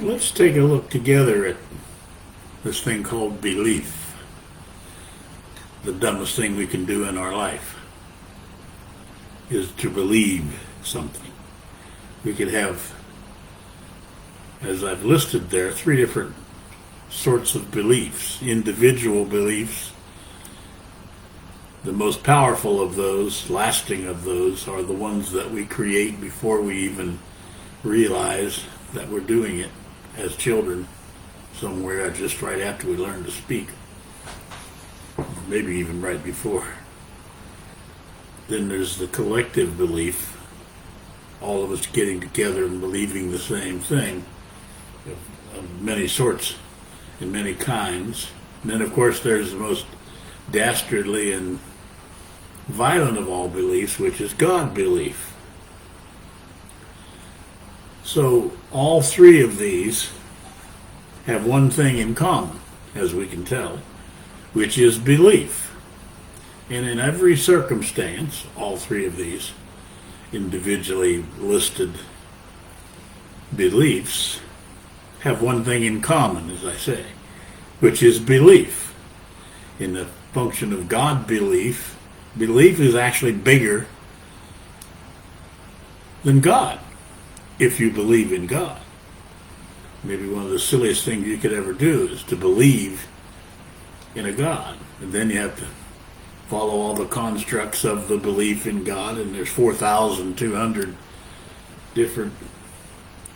Let's take a look together at this thing called belief. The dumbest thing we can do in our life is to believe something. We could have, as I've listed there, three different sorts of beliefs. Individual beliefs. The most powerful of those, lasting of those, are the ones that we create before we even realize that we're doing it as children somewhere, just right after we learn to speak. Maybe even right before. Then there's the collective belief, all of us getting together and believing the same thing, of many sorts and many kinds. And then, of course, there's the most dastardly and violent of all beliefs, which is God belief. So all three of these have one thing in common, as we can tell, which is belief. And in every circumstance, all three of these individually listed beliefs have one thing in common, as I say, which is belief. In the function of God belief, belief is actually bigger than God, if you believe in God. Maybe one of the silliest things you could ever do is to believe in a God. And then you have to follow all the constructs of the belief in God, and there's 4,200 different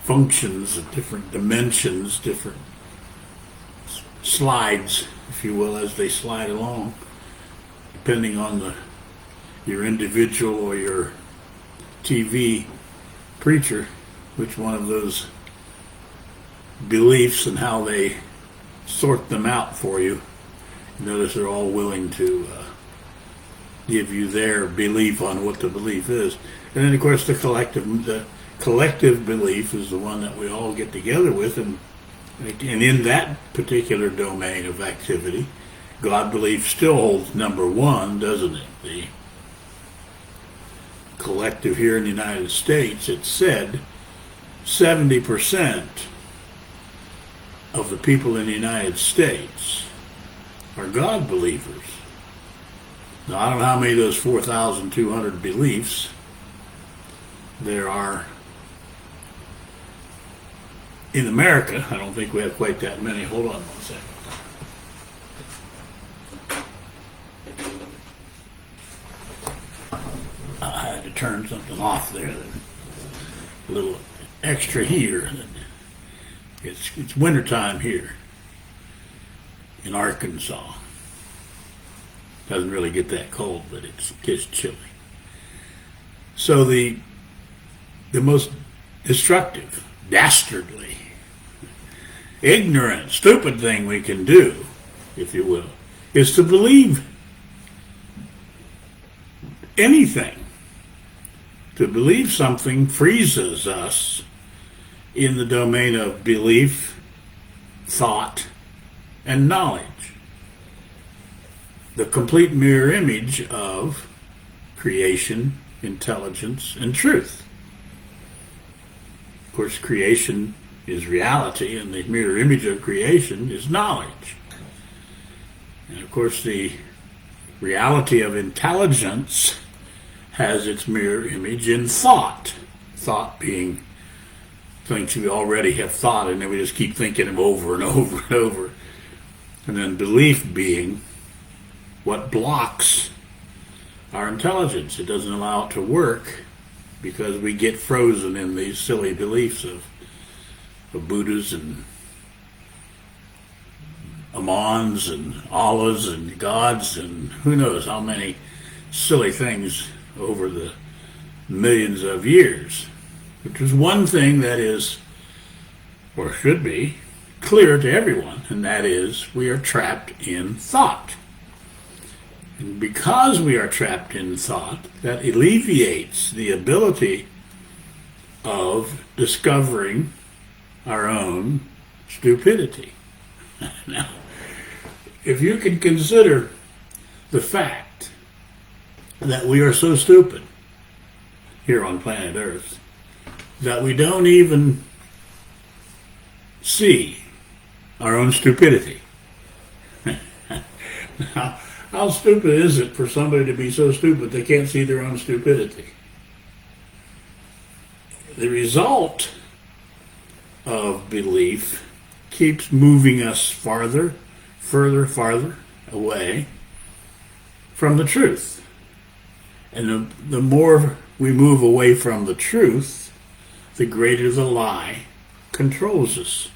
functions, different dimensions, different slides, if you will, as they slide along, depending on your individual or your TV preacher, which one of those beliefs and how they sort them out for you. Notice they're all willing to give you their belief on what the belief is. And then, of course, the collective belief is the one that we all get together with, and in that particular domain of activity, God belief still holds number one, doesn't it? The collective here in the United States, it said 70% of the people in the United States are God believers. Now, I don't know how many of those 4,200 beliefs there are in America. I don't think we have quite that many. Hold on one second. I had to turn something off there. A little extra heater. It's wintertime here in Arkansas. Doesn't really get that cold, but it gets chilly. So the most destructive, dastardly, ignorant, stupid thing we can do, if you will, is to believe anything. To believe something freezes us in the domain of belief, thought, and knowledge. The complete mirror image of creation, intelligence, and truth. Of course, creation is reality, and the mirror image of creation is knowledge. And of course, the reality of intelligence has its mirror image in thought. Thought being things we already have thought, and then we just keep thinking them over and over and over. And then belief being what blocks our intelligence. It doesn't allow it to work because we get frozen in these silly beliefs of Buddhas and Amons and Allahs and gods and who knows how many silly things over the millions of years. Which is one thing that is, or should be, clear to everyone, and that is we are trapped in thought. And because we are trapped in thought, that alleviates the ability of discovering our own stupidity. Now, if you can consider the fact that we are so stupid here on planet Earth that we don't even see our own stupidity. How stupid is it for somebody to be so stupid they can't see their own stupidity? The result of belief keeps moving us farther away from the truth. And the more we move away from the truth, the greater the lie controls us.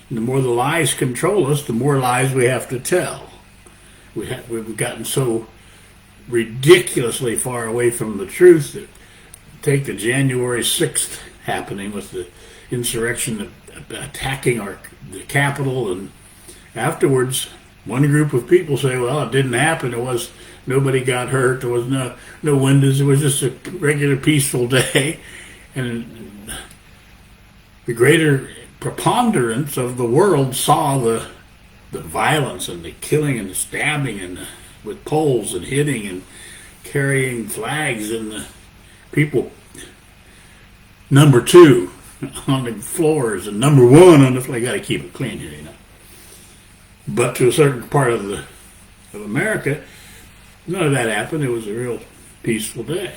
And the more the lies control us, the more lies we have to tell. We've gotten so ridiculously far away from the truth that take the January 6th happening with the insurrection attacking the Capitol, and afterwards one group of people say, well, it didn't happen, nobody got hurt, there was no windows, it was just a regular peaceful day. And the greater preponderance of the world saw the violence and the killing and the stabbing and with poles and hitting and carrying flags and the people number 2 on the floors and number 1 on the floor. You got to keep it clean here, But to a certain part of America, none of that happened. It was a real peaceful day.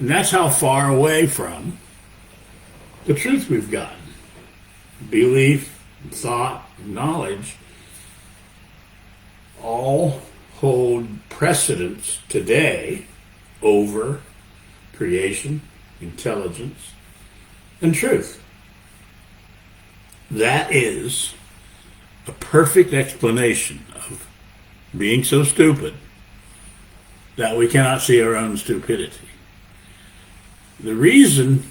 And that's how far away from the truth we've gotten. Belief, thought, knowledge all hold precedence today over creation, intelligence, and truth. That is a perfect explanation of being so stupid that we cannot see our own stupidity. The reason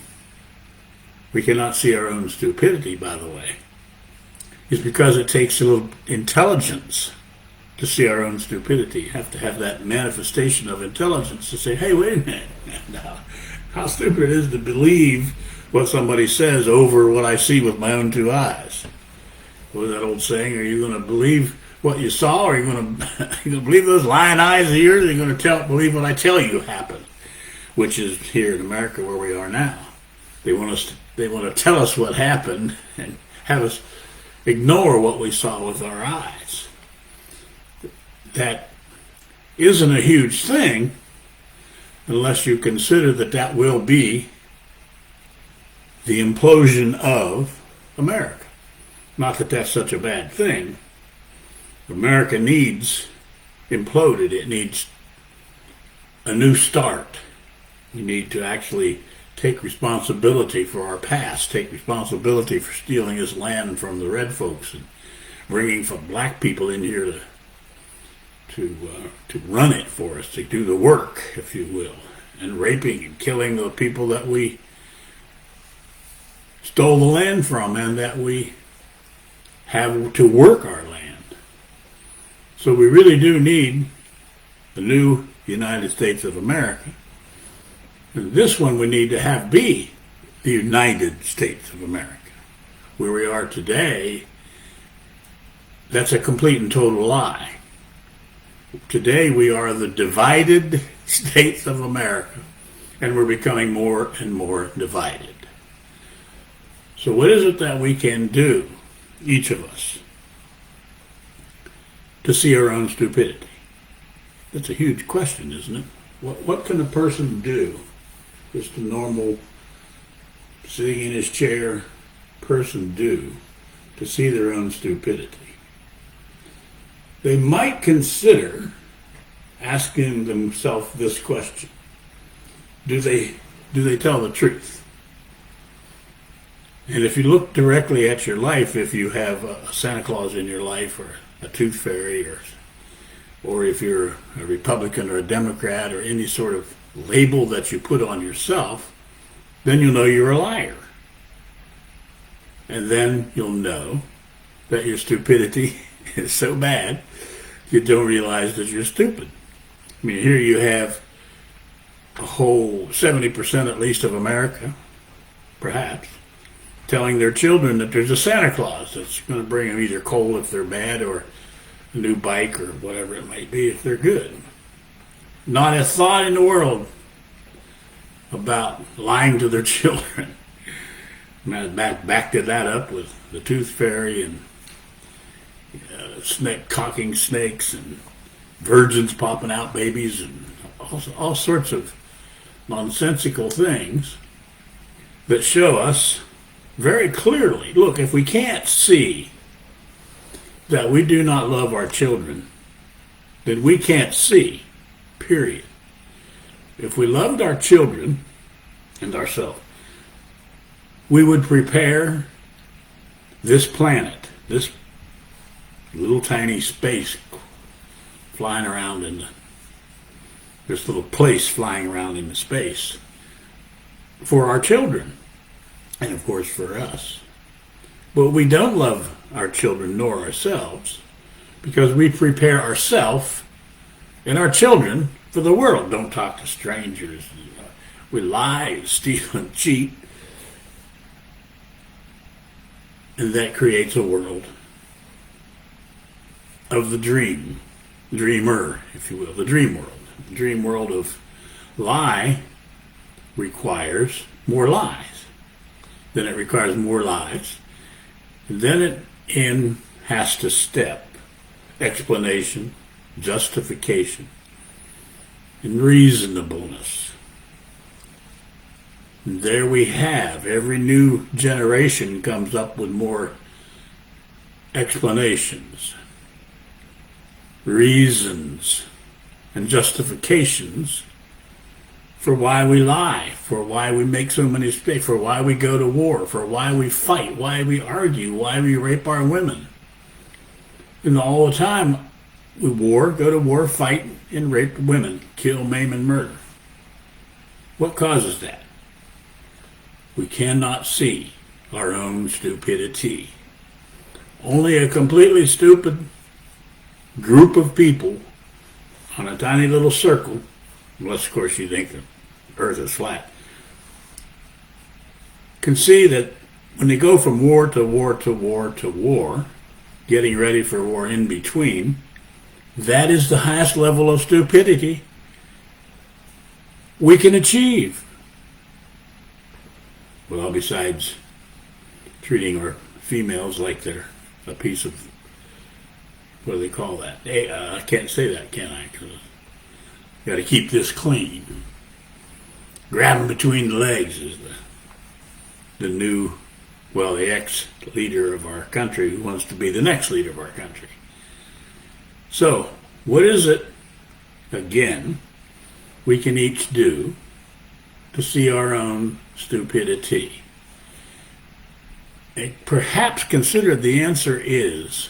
we cannot see our own stupidity, by the way, is because it takes a little intelligence to see our own stupidity. You have to have that manifestation of intelligence to say, hey, wait a minute. Now, how stupid it is to believe what somebody says over what I see with my own 2 eyes. What was that old saying? Are you going to believe what you saw, or are you going to believe those lying eyes of yours? Or are you going to believe what I tell you happened? Which is here in America where we are now. They want to tell us what happened and have us ignore what we saw with our eyes. That isn't a huge thing unless you consider that will be the implosion of America. Not that that's such a bad thing. America needs imploded. It needs a new start. We need to actually take responsibility for our past, take responsibility for stealing this land from the red folks and bringing some black people in here to run it for us, to do the work, if you will, and raping and killing the people that we stole the land from and that we have to work our land. So we really do need the new United States of America. And this one we need to have be the United States of America. Where we are today, that's a complete and total lie. Today we are the divided states of America, and we're becoming more and more divided. So what is it that we can do, each of us, to see our own stupidity? That's a huge question, isn't it? What can a person do, just a normal sitting in his chair person do, to see their own stupidity? They might consider asking themselves this question: Do they tell the truth? And if you look directly at your life, if you have a Santa Claus in your life, or a tooth fairy, or if you're a Republican or a Democrat, or any sort of label that you put on yourself, then you'll know you're a liar. And then you'll know that your stupidity is so bad you don't realize that you're stupid. I mean, here you have a whole 70% at least of America, perhaps, telling their children that there's a Santa Claus that's going to bring them either coal if they're bad, or a new bike, or whatever it might be if they're good. Not a thought in the world about lying to their children. Backed that up with the tooth fairy and cocking snakes and virgins popping out babies and all sorts of nonsensical things that show us very clearly, look, if we can't see that we do not love our children, then we can't see, period. If we loved our children and ourselves, we would prepare this planet, this little tiny space flying around in this little place flying around in the space for our children and of course for us. But we don't love our children nor ourselves because we prepare ourselves and our children for the world. Don't talk to strangers. We lie, steal, and cheat. And that creates a world of the dreamer, if you will, the dream world. The dream world of lie requires more lies. Then it requires more lies. And then it has to step explanation, justification, and reasonableness. And there we have, every new generation comes up with more explanations, reasons, and justifications for why we lie, for why we make so many mistakes, for why we go to war, for why we fight, why we argue, why we rape our women. And all the time, we go to war, fight, and rape women, kill, maim, and murder. What causes that? We cannot see our own stupidity. Only a completely stupid group of people on a tiny little circle, unless of course you think the earth is flat, can see that when they go from war to war to war to war, getting ready for war in between, that is the highest level of stupidity we can achieve. Well, besides treating our females like they're a piece of, what do they call that? I can't say that, can I? Because got to keep this clean. Grab them between the legs is the new, well, the ex-leader of our country who wants to be the next leader of our country. So, what is it, again, we can each do to see our own stupidity? And perhaps consider the answer is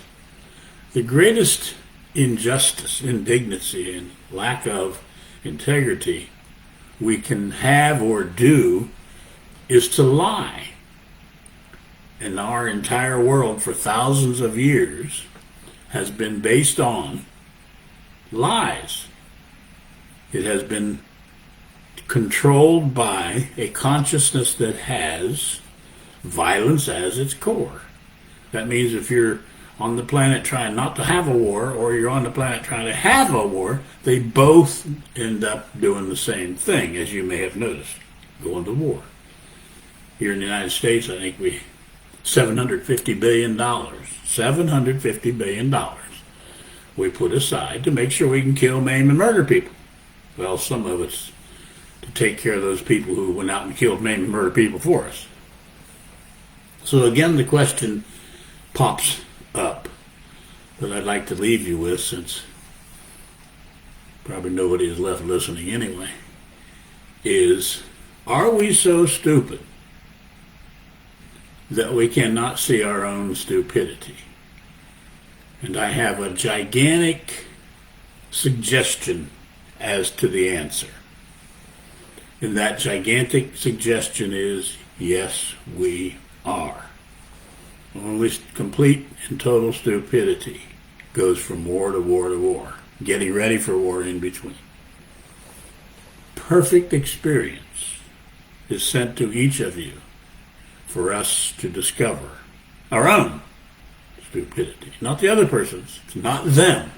the greatest injustice, indignity, and lack of integrity we can have or do is to lie. And our entire world for thousands of years has been based on lies. It has been controlled by a consciousness that has violence as its core. That means if you're on the planet trying not to have a war, or you're on the planet trying to have a war, they both end up doing the same thing, as you may have noticed, going to war. Here in the United States, I think $750 billion. $750 billion we put aside to make sure we can kill, maim, and murder people. Well, some of it's to take care of those people who went out and killed, maimed, and murdered people for us. So again, the question pops up that I'd like to leave you with, since probably nobody is left listening anyway, is, are we so stupid that we cannot see our own stupidity? And I have a gigantic suggestion as to the answer. And that gigantic suggestion is, yes, we are. Only complete and total stupidity goes from war to war to war, getting ready for war in between. Perfect experience is sent to each of you for us to discover our own stupidity, not the other person's. It's not them.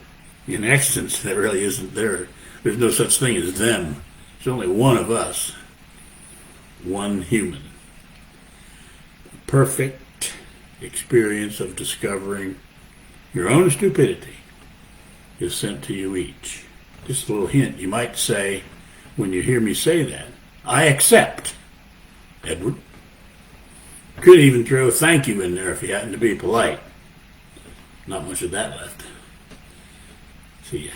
In essence, that really isn't there. There's no such thing as them. There's only one of us, one human. perfect experience of discovering your own stupidity is sent to you each. Just a little hint. You might say, when you hear me say that, I accept, Edward. Could even throw thank you in there if you happen to be polite. Not much of that left. See ya.